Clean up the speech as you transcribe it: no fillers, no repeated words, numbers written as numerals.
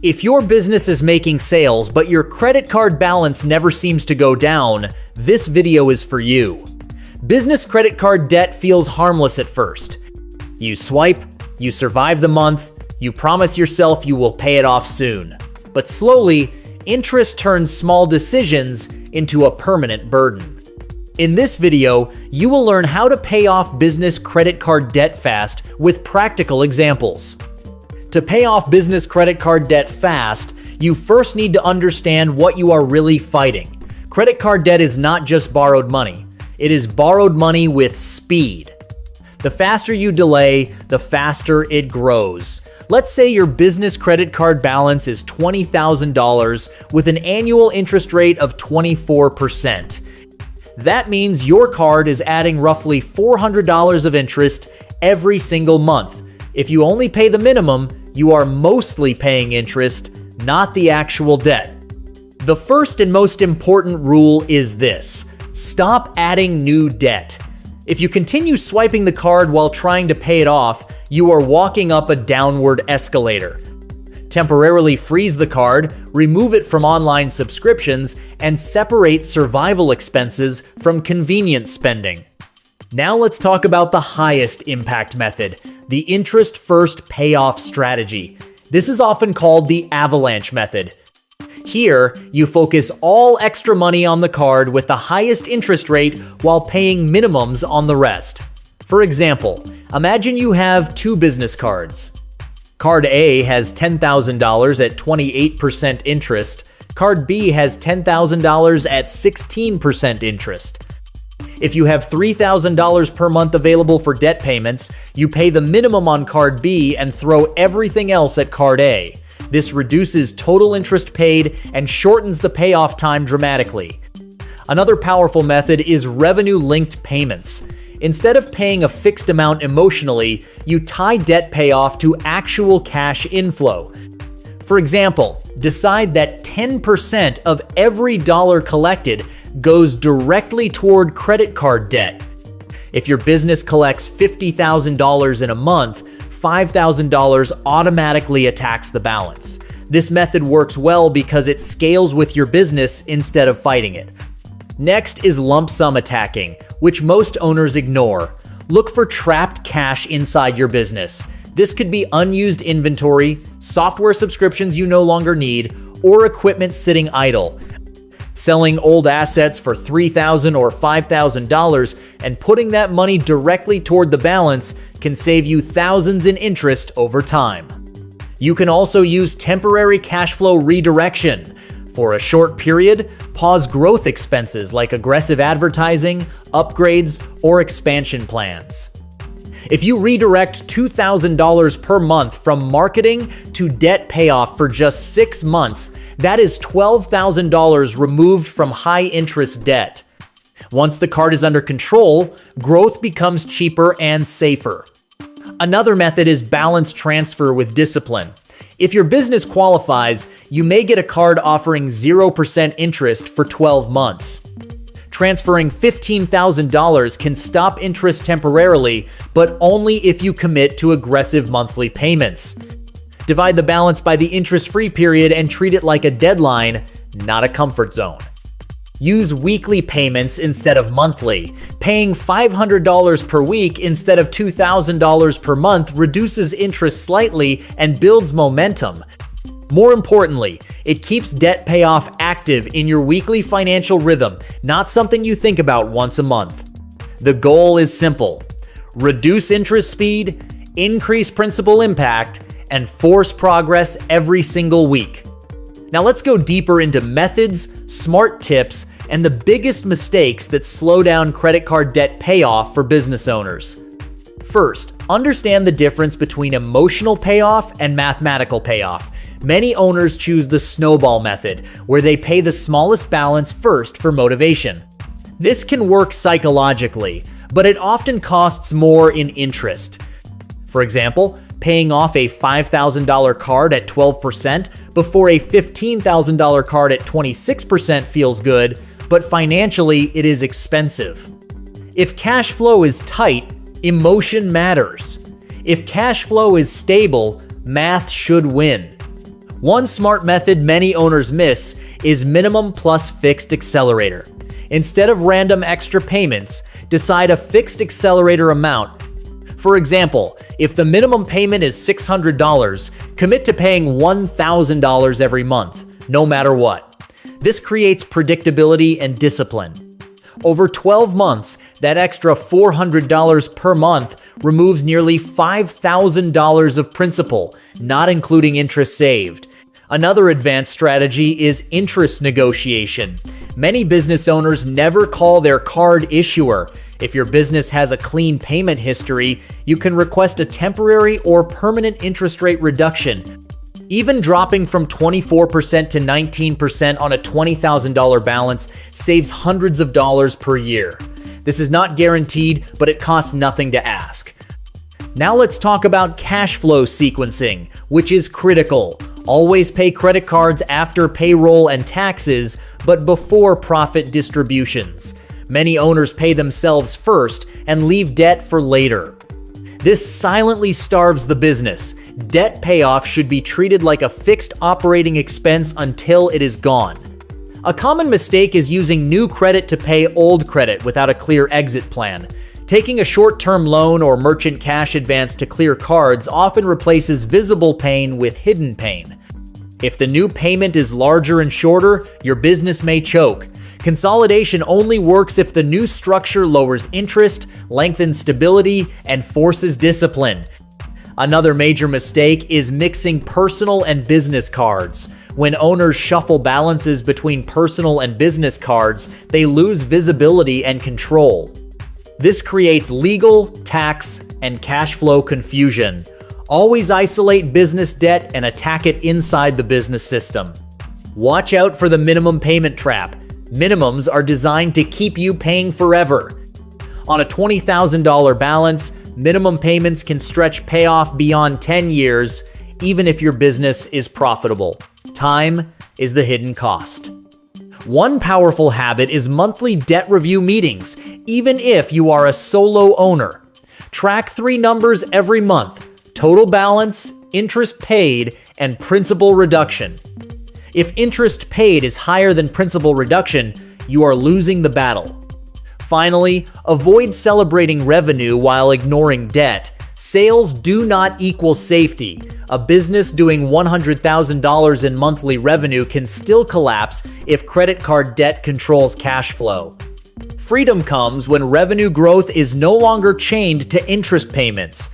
If your business is making sales, but your credit card balance never seems to go down, this video is for you. Business credit card debt feels harmless at first. You swipe, you survive the month, you promise yourself you will pay it off soon. But slowly, interest turns small decisions into a permanent burden. In this video, you will learn how to pay off business credit card debt fast with practical examples. To pay off business credit card debt fast, you first need to understand what you are really fighting. Credit card debt is not just borrowed money. It is borrowed money with speed. The faster you delay, the faster it grows. Let's say your business credit card balance is $20,000 with an annual interest rate of 24%. That means your card is adding roughly $400 of interest every single month. If you only pay the minimum, you are mostly paying interest, not the actual debt. The first and most important rule is this: stop adding new debt. If you continue swiping the card while trying to pay it off, you are walking up a downward escalator. Temporarily freeze the card, remove it from online subscriptions, and separate survival expenses from convenience spending. Now let's talk about the highest impact method, the interest first payoff strategy. This is often called the avalanche method. Here, you focus all extra money on the card with the highest interest rate while paying minimums on the rest. For example, imagine you have two business cards. Card A has $10,000 at 28% interest. Card B has $10,000 at 16% interest. If you have $3,000 per month available for debt payments, you pay the minimum on Card B and throw everything else at Card A. This reduces total interest paid and shortens the payoff time dramatically. Another powerful method is revenue-linked payments. Instead of paying a fixed amount emotionally, you tie debt payoff to actual cash inflow. For example, decide that 10% of every dollar collected goes directly toward credit card debt. If your business collects $50,000 in a month, $5,000 automatically attacks the balance. This method works well because it scales with your business instead of fighting it. Next is lump sum attacking, which most owners ignore. Look for trapped cash inside your business. This could be unused inventory, software subscriptions you no longer need, or equipment sitting idle. Selling old assets for $3,000 or $5,000 and putting that money directly toward the balance can save you thousands in interest over time. You can also use temporary cash flow redirection. For a short period, pause growth expenses like aggressive advertising, upgrades, or expansion plans. If you redirect $2,000 per month from marketing to debt payoff for just 6 months, that is $12,000 removed from high-interest debt. Once the card is under control, growth becomes cheaper and safer. Another method is balance transfer with discipline. If your business qualifies, you may get a card offering 0% interest for 12 months. Transferring $15,000 can stop interest temporarily, but only if you commit to aggressive monthly payments. Divide the balance by the interest-free period and treat it like a deadline, not a comfort zone. Use weekly payments instead of monthly. Paying $500 per week instead of $2,000 per month reduces interest slightly and builds momentum. More importantly, it keeps debt payoff active in your weekly financial rhythm, not something you think about once a month. The goal is simple: reduce interest speed, increase principal impact, and force progress every single week. Now let's go deeper into methods, smart tips, and the biggest mistakes that slow down credit card debt payoff for business owners. First, understand the difference between emotional payoff and mathematical payoff. Many owners choose the snowball method, where they pay the smallest balance first for motivation. This can work psychologically, but it often costs more in interest. For example, paying off a $5,000 card at 12% before a $15,000 card at 26% feels good, but financially it is expensive. If cash flow is tight, emotion matters. If cash flow is stable, math should win. One smart method many owners miss is minimum plus fixed accelerator. Instead of random extra payments, decide a fixed accelerator amount. For example, if the minimum payment is $600, commit to paying $1,000 every month, no matter what. This creates predictability and discipline. Over 12 months, that extra $400 per month removes nearly $5,000 of principal, not including interest saved. Another advanced strategy is interest negotiation. Many business owners never call their card issuer. If your business has a clean payment history, you can request a temporary or permanent interest rate reduction. Even dropping from 24% to 19% on a $20,000 balance saves hundreds of dollars per year. This is not guaranteed, but it costs nothing to ask. Now let's talk about cash flow sequencing, which is critical. Always pay credit cards after payroll and taxes, but before profit distributions. Many owners pay themselves first and leave debt for later. This silently starves the business. Debt payoff should be treated like a fixed operating expense until it is gone. A common mistake is using new credit to pay old credit without a clear exit plan. Taking a short-term loan or merchant cash advance to clear cards often replaces visible pain with hidden pain. If the new payment is larger and shorter, your business may choke. Consolidation only works if the new structure lowers interest, lengthens stability, and forces discipline. Another major mistake is mixing personal and business cards. When owners shuffle balances between personal and business cards, they lose visibility and control. This creates legal, tax, and cash flow confusion. Always isolate business debt and attack it inside the business system. Watch out for the minimum payment trap. Minimums are designed to keep you paying forever. On a $20,000 balance, minimum payments can stretch payoff beyond 10 years, even if your business is profitable. Time is the hidden cost. One powerful habit is monthly debt review meetings, even if you are a solo owner. Track 3 numbers every month: total balance, interest paid, and principal reduction. If interest paid is higher than principal reduction, you are losing the battle. Finally, avoid celebrating revenue while ignoring debt. Sales do not equal safety. A business doing $100,000 in monthly revenue can still collapse if credit card debt controls cash flow. Freedom comes when revenue growth is no longer chained to interest payments.